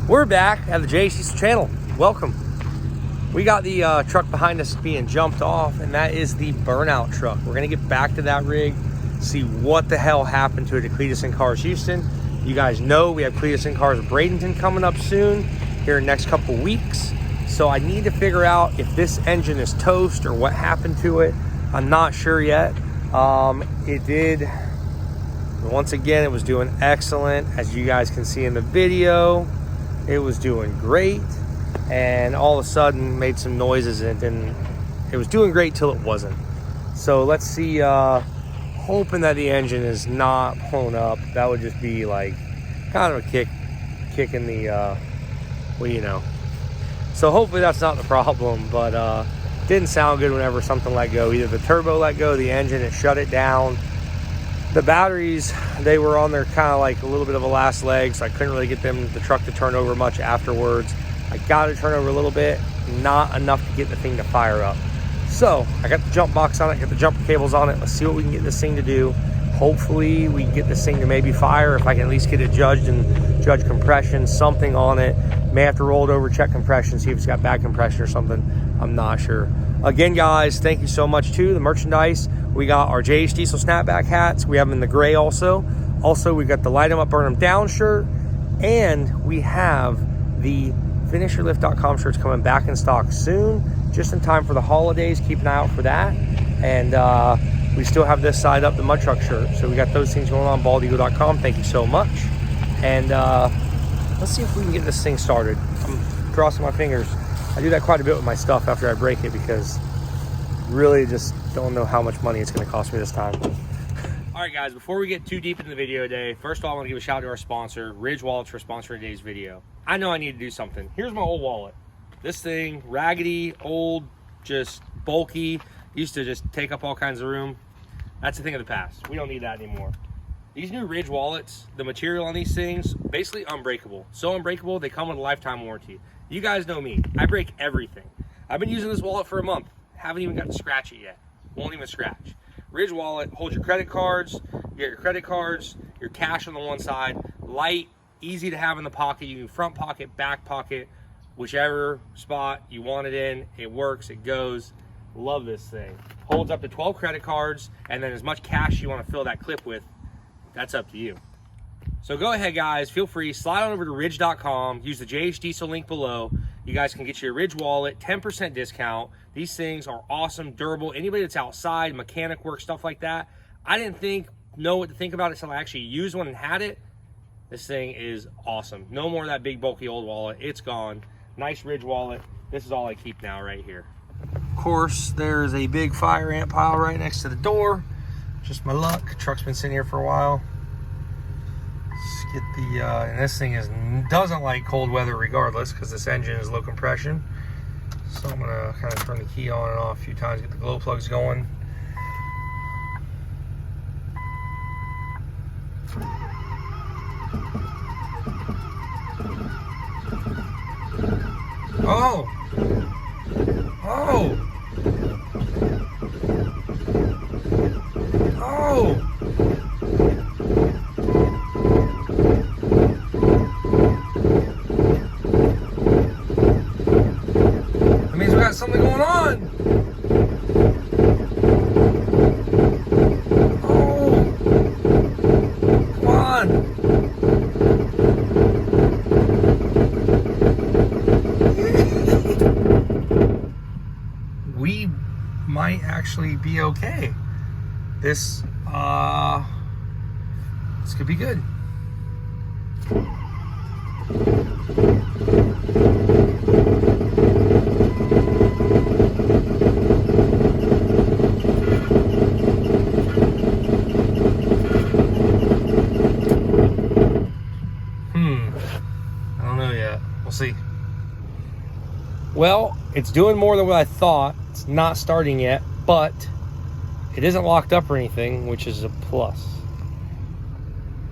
We're back at the JHC channel. Welcome. We got the truck behind us being jumped off, and that is the Burnout truck. We're gonna get back to that rig, see what the hell happened to it at Cletus and Cars Houston. You guys know we have Cletus and Cars Bradenton coming up soon, here in the next couple weeks. So I need to figure out if this engine is toast or what happened to it. I'm not sure yet. It did, once again, it was doing excellent. As you guys can see in the video, it was doing great. And all of a sudden made some noises, and it was doing great till it wasn't. So let's see, hoping that the engine is not blown up. That would just be like kind of a kick in the, well, you know. So hopefully that's not the problem, but didn't sound good whenever something let go. Either the turbo let go, the engine, it shut it down. The batteries, they were on their kind of like a little bit of a last leg, so I couldn't really get the truck to turn over much afterwards. I got it to turn over a little bit, not enough to get the thing to fire up. So I got the jump box on it, got the jumper cables on it. Let's see what we can get this thing to do. Hopefully we can get this thing to maybe fire, if I can at least get it judged and judge compression, something on it. May have to roll it over, check compression, see if it's got bad compression or something. I'm not sure. Again, guys, thank you so much to the merchandise. We got our JH Diesel snapback hats. We have them in the gray also. Also, we got the light 'em up, burn 'em down shirt. And we have the finisherlift.com shirts coming back in stock soon, just in time for the holidays. Keep an eye out for that. And we still have this side up, the mud truck shirt. So we got those things going on, baldeagle.com. Thank you so much. And let's see if we can get this thing started. I'm crossing my fingers. I do that quite a bit with my stuff after I break it, because really just don't know how much money it's going to cost me this time. All right, guys, before we get too deep into the video today, first of all, I want to give a shout out to our sponsor, Ridge Wallets, for sponsoring today's video. I know I need to do something. Here's my old wallet. This thing, raggedy, old, just bulky, used to just take up all kinds of room. That's a thing of the past. We don't need that anymore. These new Ridge wallets, the material on these things, basically unbreakable. So unbreakable, they come with a lifetime warranty. You guys know me, I break everything. I've been using this wallet for a month. Haven't even got to scratch it yet. Won't even scratch. Ridge wallet holds your credit cards, you get your credit cards, your cash on the one side, light, easy to have in the pocket. You can front pocket, back pocket, whichever spot you want it in. It works, it goes. Love this thing. Holds up to 12 credit cards, and then as much cash you want to fill that clip with, that's up to you. So go ahead, guys, feel free, slide on over to ridge.com, use the JH Diesel link below. You guys can get your Ridge wallet, 10% discount. These things are awesome, durable. Anybody that's outside, mechanic work, stuff like that, I didn't know what to think about it until I actually used one and had it. This thing is awesome. No more of that big bulky old wallet. It's gone. Nice Ridge wallet. This is all I keep now right here. Of course, there's a big fire ant pile right next to the door. Just my luck. Truck's been sitting here for a while. Let's get the, and this thing doesn't like cold weather regardless, because this engine is low compression. So I'm gonna kind of turn the key on and off a few times, get the glow plugs going. Oh! Oh! Oh! That means we got something going on! Oh! Come on! We might actually be okay. This could be good. I don't know yet. We'll see. Well, it's doing more than what I thought. It's not starting yet, but it isn't locked up or anything, which is a plus.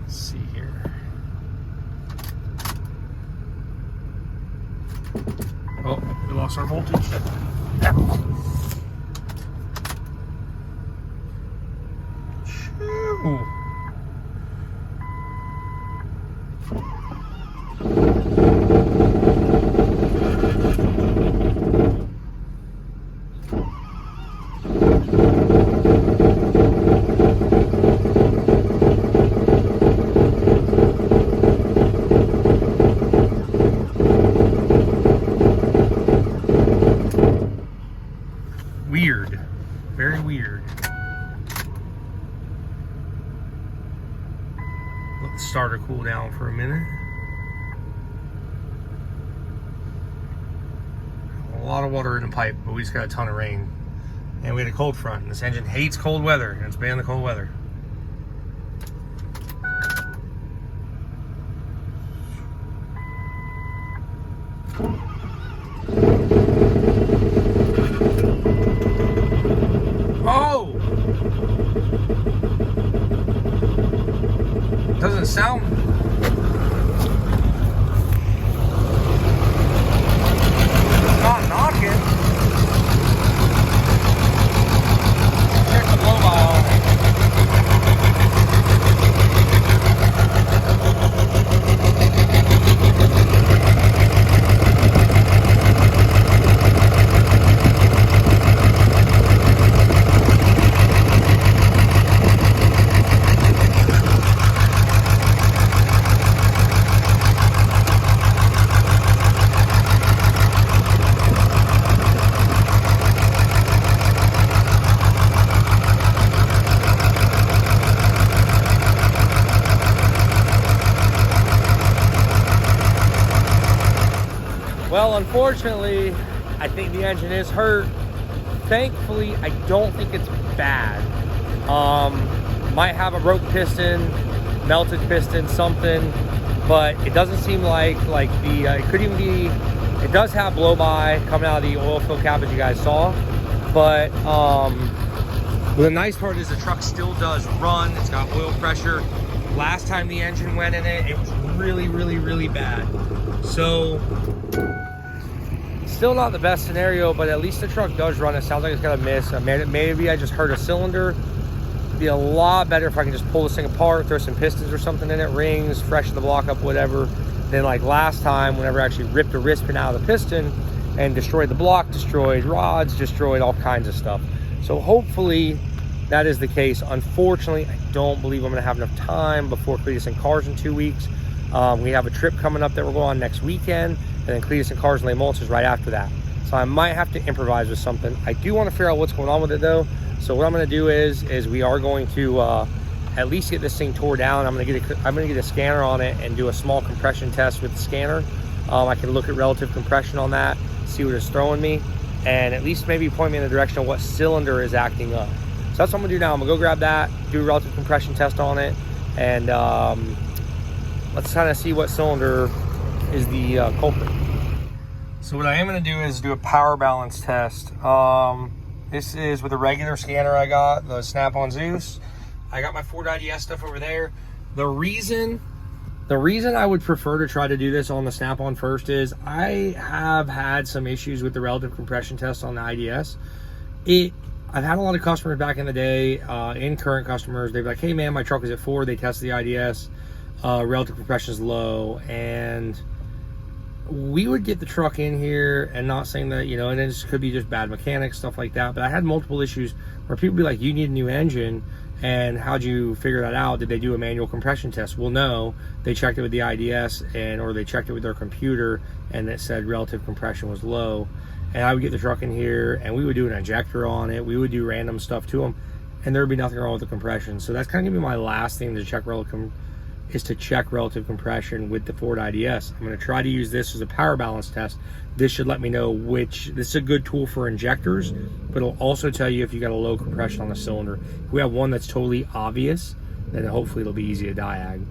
Let's see here. Oh, we lost our voltage. Shoo. cool down for a minute. A lot of water in the pipe, but we just got a ton of rain. And we had a cold front. And this engine hates cold weather, and it's been in the cold weather. Oh! Doesn't sound... It's not knocking. Check the blow by on it. Well, unfortunately, I think the engine is hurt. Thankfully, I don't think it's bad. Might have a broke piston, melted piston, something, but it doesn't seem like the, it could even be, it does have blow by coming out of the oil fill cap as you guys saw, but the nice part is the truck still does run. It's got oil pressure. Last time the engine went in it, it was really, really, really bad. So, still not the best scenario, but at least the truck does run. It sounds like it's got a miss. Maybe I just hurt a cylinder. It'd be a lot better if I can just pull this thing apart, throw some pistons or something in it, rings, freshen the block up, whatever. Then like last time, whenever I actually ripped a wrist pin out of the piston and destroyed the block, destroyed rods, destroyed all kinds of stuff. So hopefully that is the case. Unfortunately, I don't believe I'm gonna have enough time before Cletus and Cars in 2 weeks. We have a trip coming up that we're going on next weekend, and then Cletus and Cars and Lay Mulch is right after that. So I might have to improvise with something. I do want to figure out what's going on with it though. So what I'm going to do is we are going to at least get this thing tore down. I'm going to get a scanner on it and do a small compression test with the scanner. I can look at relative compression on that, see what it's throwing me, and at least maybe point me in the direction of what cylinder is acting up. So that's what I'm going to do now. I'm going to go grab that, do a relative compression test on it, and let's kind of see what cylinder is the culprit. So what I am going to do is do a power balance test. This is with a regular scanner I got, the Snap-on Zeus. I got my Ford IDS stuff over there. The reason I would prefer to try to do this on the Snap-on first is I have had some issues with the relative compression test on the IDS. I've had a lot of customers back in the day, and current customers, they're like, hey man, my truck is at 4, they test the IDS, relative compression is low, and we would get the truck in here, and not saying that, you know, and it could be just bad mechanics, stuff like that, but I had multiple issues where people be like, you need a new engine, and how'd you figure that out? Did they do a manual compression test? Well, no, they checked it with the IDS, or they checked it with their computer, and it said relative compression was low. And I would get the truck in here, and we would do an injector on it, we would do random stuff to them, and there would be nothing wrong with the compression. So that's kind of gonna be my last thing to check relative compression with the Ford IDS. I'm going to try to use this as a power balance test. This should let me know which, this is a good tool for injectors, but it'll also tell you if you got a low compression on the cylinder. If we have one that's totally obvious, then hopefully it'll be easy to diag.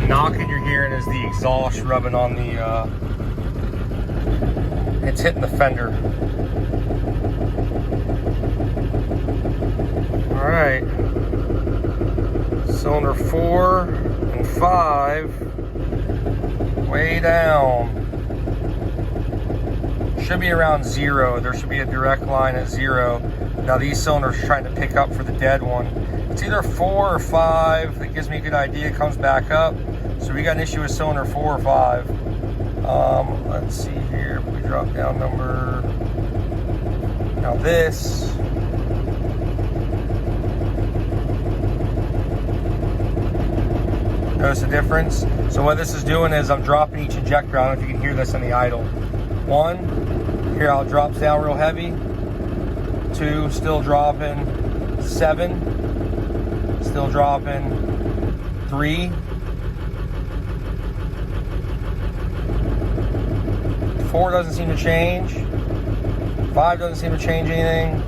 Knocking you're hearing is the exhaust rubbing on the it's hitting the fender. All right, cylinder 4 and 5 way down, should be around 0. There should be a direct line at 0. Now these cylinders are trying to pick up for the dead one. It's either 4 or 5 that gives me a good idea. It comes back up. So we got an issue with cylinder 4 or 5. Let's see here. If we drop down number. Now this Notice the difference? So what this is doing is I'm dropping each injector. I don't know if you can hear this in the idle. 1, hear how it drops down real heavy. 2, still dropping. 7, still dropping. 3, 4 doesn't seem to change. 5 doesn't seem to change anything.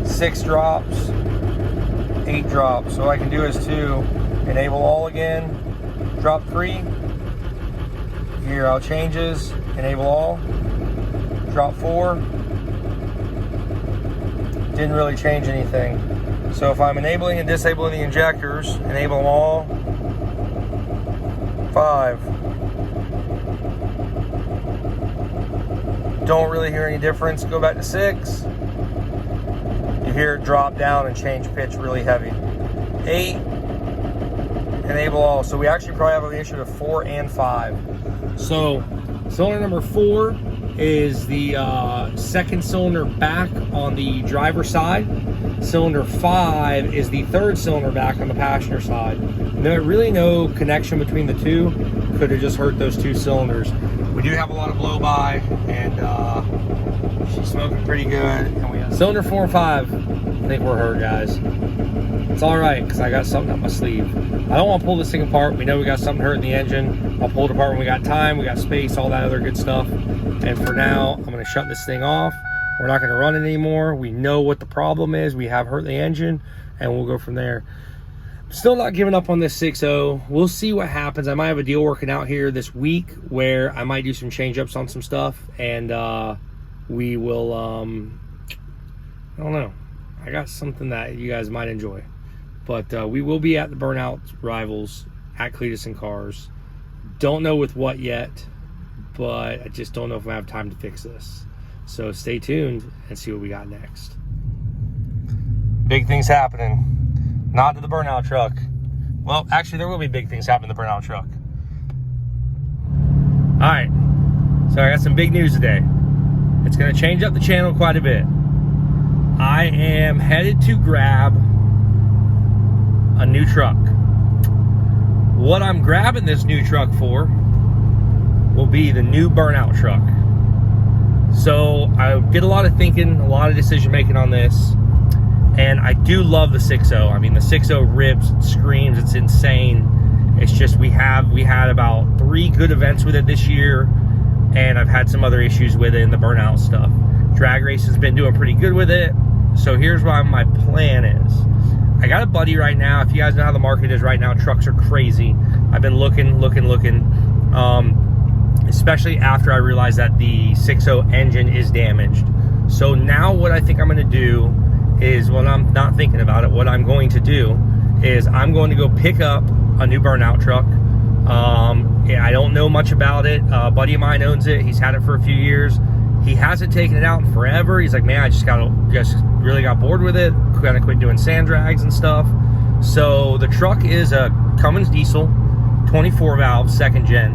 6 drops. 8 drops. So what I can do is to enable all again. Drop 3. Hear how it changes. Enable all. Drop 4. Didn't really change anything. So if I'm enabling and disabling the injectors, enable them all. 5. Don't really hear any difference. Go back to 6. You hear it drop down and change pitch really heavy. 8. Enable all. So we actually probably have an issue with 4 and 5. So cylinder number 4 is the second cylinder back on the driver's side. Cylinder 5 is the third cylinder back on the passenger side. Really no connection between the two. Could have just hurt those 2 cylinders. We do have a lot of blow by, and she's smoking pretty good. And we have cylinder 4 and 5. I think we're hurt, guys. It's all right, because I got something up my sleeve. I don't want to pull this thing apart. We know we got something hurt in the engine. I'll pull it apart when we got time, we got space, all that other good stuff. And for now, I'm going to shut this thing off. We're not going to run it anymore. We know what the problem is. We have hurt the engine, and we'll go from there. Still not giving up on this 6.0. We'll see what happens. I might have a deal working out here this week where I might do some change-ups on some stuff, and we will, I don't know. I got something that you guys might enjoy. But we will be at the Burnout Rivals at Cletus and Cars. Don't know with what yet, but I just don't know if I have time to fix this. So stay tuned and see what we got next. Big things happening. Not to the Burnout truck. Well, actually, there will be big things happening to the Burnout truck. All right. So I got some big news today. It's going to change up the channel quite a bit. I am headed to grab a new truck. What I'm grabbing this new truck for will be the new Burnout truck. So I did a lot of thinking, a lot of decision making on this, and I do love the 6.0. I mean, the 6.0 rips, it screams, it's insane. It's just we had about 3 good events with it this year, and I've had some other issues with it in the Burnout stuff. Drag Race has been doing pretty good with it. So here's what my plan is. I got a buddy right now. If you guys know how the market is right now, trucks are crazy. I've been looking. Especially after I realized that the 6.0 engine is damaged. So now what I think I'm gonna do is, when I'm not thinking about it, what I'm going to do is I'm going to go pick up a new Burnout truck. I don't know much about it. A buddy of mine owns it. He's had it for a few years. He hasn't taken it out in forever. He's like, man, I just really got bored with it. Kind of quit doing sand drags and stuff. So the truck is a Cummins diesel, 24 valve, second gen,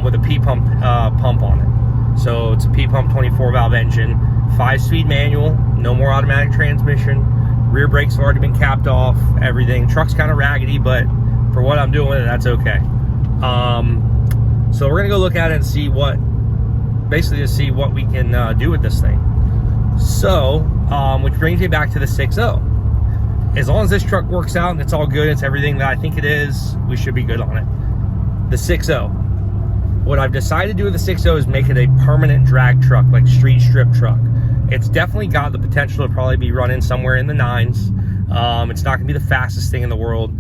with a P pump on it. So it's a P pump 24 valve engine, 5-speed manual, no more automatic transmission. Rear brakes have already been capped off. Everything. Truck's kind of raggedy, but for what I'm doing with it, that's okay. So we're gonna go look at it and see what we can do with this thing. So, which brings me back to the 6.0. As long as this truck works out and it's all good, it's everything that I think it is, we should be good on it. The 6.0. What I've decided to do with the 6.0 is make it a permanent drag truck, like street strip truck. It's definitely got the potential to probably be running somewhere in the 9s. It's not gonna be the fastest thing in the world,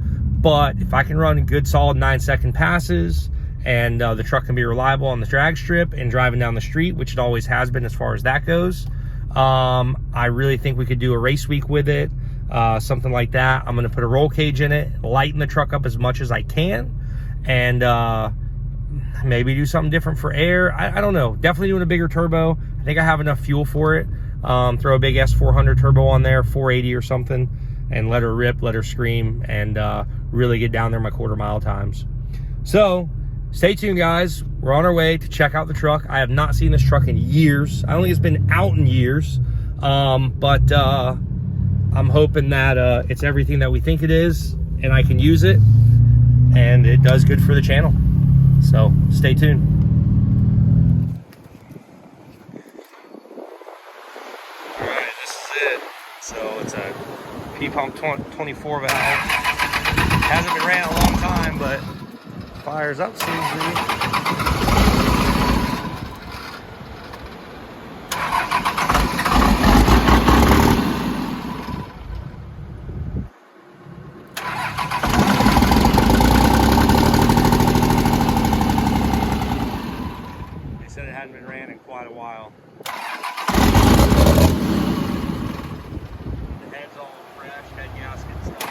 but if I can run good solid 9-second passes, and the truck can be reliable on the drag strip and driving down the street, which it always has been as far as that goes, I really think we could do a race week with it, something like that. I'm gonna put a roll cage in it, lighten the truck up as much as I can, and maybe do something different for air. I don't know. Definitely doing a bigger turbo. I think I have enough fuel for it. Throw a big S400 turbo on there, 480 or something, and let her rip, let her scream, and really get down there my quarter-mile times. So stay tuned, guys. We're on our way to check out the truck. I have not seen this truck in years. I don't think it's been out in years, but I'm hoping that it's everything that we think it is, and I can use it. and it does good for the channel. So stay tuned. All right, this is it. So it's a P-pump 24 valve. Hasn't been ran in a long time, but fires up seems to be. Said it hadn't been ran in quite a while. The head's all fresh, head gaskets stuff.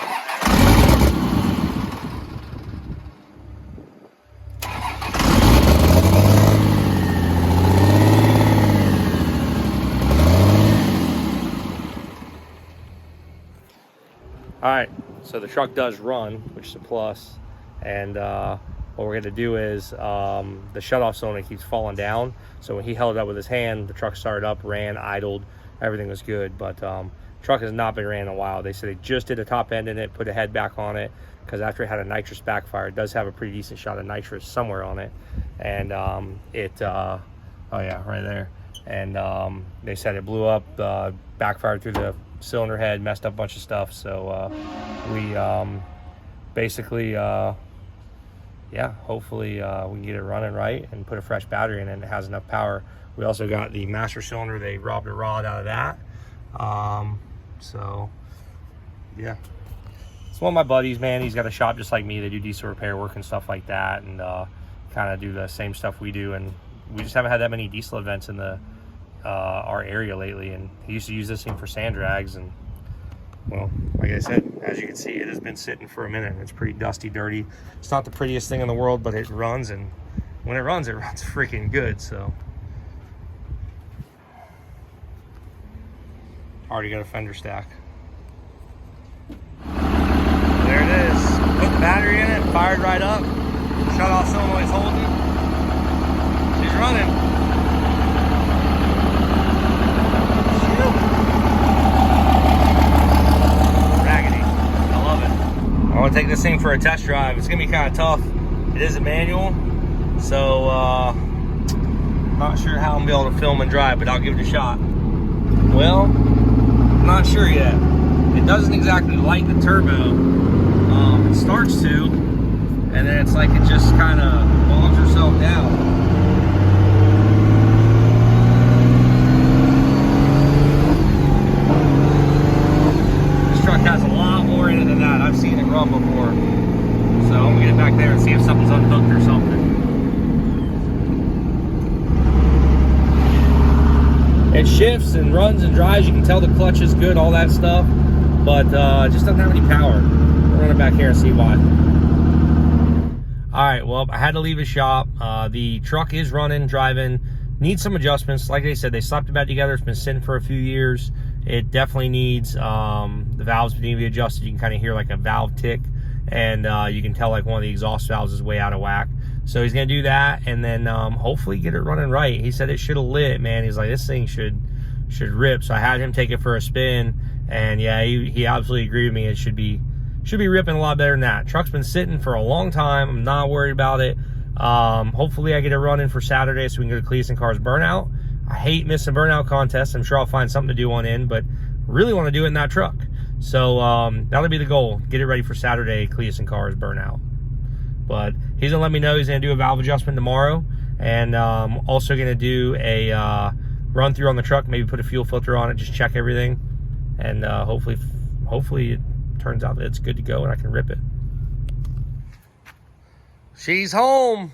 All right, so the truck does run, which is a plus, and what we're gonna do is the shutoff cylinder keeps falling down. So when he held it up with his hand, the truck started up, ran, idled, everything was good. But truck has not been ran in a while. They said they just did a top end in it, put a head back on it, because after it had a nitrous backfire, it does have a pretty decent shot of nitrous somewhere on it. And oh yeah, right there. And they said it blew up, backfired through the cylinder head, messed up a bunch of stuff. So we basically yeah, hopefully we can get it running right and put a fresh battery in it and it has enough power. We also got the master cylinder. They robbed a rod out of that. So yeah, it's one of my buddies, man. He's got a shop just like me. They do diesel repair work and stuff like that, and kind of do the same stuff we do. And we just haven't had that many diesel events in the our area lately. And he used to use this thing for sand drags, and well, like I said, as you can see, it has been sitting for a minute. It's pretty dusty, dirty. It's not the prettiest thing in the world, but it runs, and when it runs freaking good. So already got a fender stack. There it is. Put the battery in it, fired right up. Shut off solenoid's holding. She's running. I want to take this thing for a test drive. It's gonna be kind of tough. It is a manual, so not sure how I'm gonna be able to film and drive, but I'll give it a shot. Well, I'm not sure yet. It doesn't exactly light the turbo. It starts to, and then it's like it just kind of bogs herself down. This truck has a lot more in it than that. I've seen it run before. So I'm gonna get it back there and see if something's unhooked or something. It shifts and runs and drives. You can tell the clutch is good, all that stuff, but it just doesn't have any power. We'll run it back here and see why. All right, well, I had to leave the shop. The truck is running, driving, needs some adjustments. Like they said, they slapped it back together. It's been sitting for a few years. It definitely needs, the valves need to be adjusted. You can kind of hear like a valve tick, and you can tell like one of the exhaust valves is way out of whack. So he's gonna do that, and then hopefully get it running right. He said it should have lit, man. He's like, this thing should rip. So I had him take it for a spin, and yeah, he absolutely agreed with me. It should be ripping a lot better than that. Truck's been sitting for a long time. I'm not worried about it. Hopefully I get it running for Saturday so we can go to Cleus and Cars Burnout. I hate missing Burnout contests. I'm sure I'll find something to do on in, but really want to do it in that truck. So that'll be the goal. Get it ready for Saturday, Cleus and Cars Burnout. But he's gonna let me know he's gonna do a valve adjustment tomorrow, and also gonna do a run through on the truck, maybe put a fuel filter on it, just check everything, and hopefully it turns out that it's good to go and I can rip it. She's home.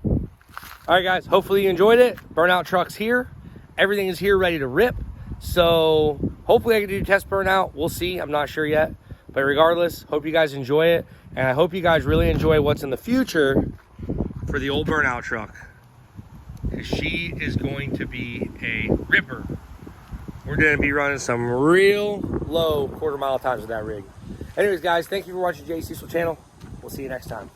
All right, guys, hopefully you enjoyed it. Burnout truck's here. Everything is here ready to rip. So hopefully I can do test Burnout. We'll see, I'm not sure yet. But regardless, hope you guys enjoy it. And I hope you guys really enjoy what's in the future for the old Burnout truck. Because she is going to be a ripper. We're gonna be running some real low quarter-mile times with that rig. Anyways, guys, thank you for watching Jay Cecil channel. We'll see you next time.